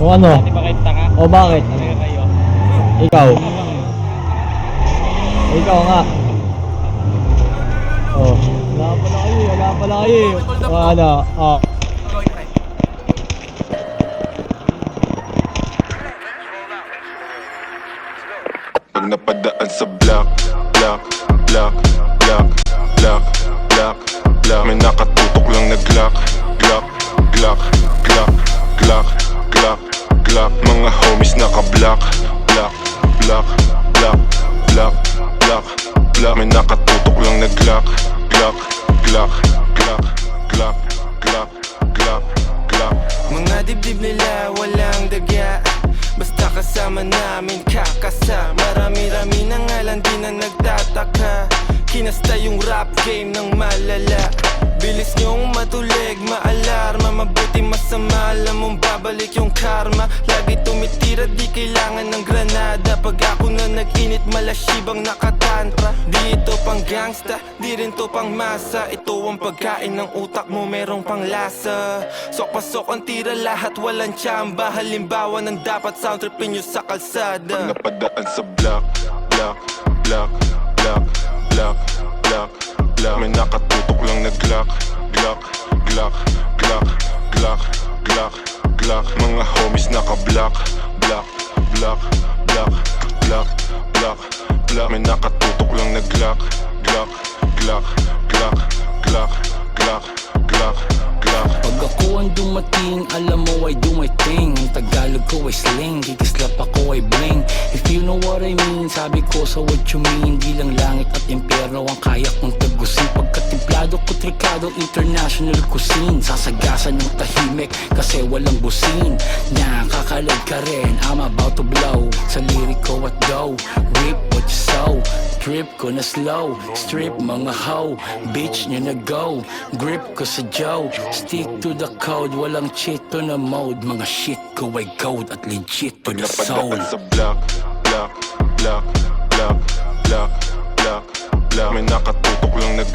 O ano? Dati ba kayo taka? O bakit? Talaga kayo. Ikaw? Ikaw nga. Oh, wala pala kayo, wala pala kayo. O ano? Oh. Pag napadaan sa block, block, block, block, block, block, block, may nakatutok lang na Glock, Glock, Glock, Glock, Glock, Glock, Glock. Mga homies naka-block, block, block, block, block, block, block. May nakatutok lang na Glock, Glock, Glock, Glock, Glock, Glock, Glock, Glock. Mga dibdib nila walang dagya, basta kasama namin kakasa. Marami-rami na nga lang di na nagtataka. Kinasta yung rap game ng malala. Bilis nyong matulig, maalarma. Mabuti masama, alam mong babalik yung karma. Lagi tumitira, di kailangan ng granada. Pag ako na nag-init, malasibang nakatantra. Di ito pang gangsta, di rin to pang masa. Ito ang pagkain ng utak mo, merong pang lasa. Sok-pasok ang tira, lahat walang tsamba. Halimbawa ng dapat sound tripin nyo sa kalsada. Pag napadaan sa block, block, block, block, block, block, block, may nakatutok lang na Glock, Glock, Glock, Glock, Glock, Glock, Glock. Mga homies naka-block, block, block, block, block, block, block. May nakatutok lang na Glock, Glock, Glock, Glock, Glock, Glock, Glock, Glock. Pag ako ang dumating, alam mo I do my thing. Ang Tagalog ko ay sling, kikislap ako ay bling. If you know what I mean, sabi ko sa what you mean. Di lang langit at impyerno ang kaya kong tagusin. Pagkatimplado ko trikado, international cuisine. Sasagasan ng tahimik kasi walang busin. Nakakalag ka rin, I'm about to blow. Sa lirik ko at go, rip what you sow. Trip ko na slow, strip mga hoe. Bitch nyo na go, grip ko sa Joe. Stick to the code, walang cheat to na mode. Mga shit ko ay gold at legit to the soul. Napadaan sa block, block, block, block, block, block, block. May nakatutok lang na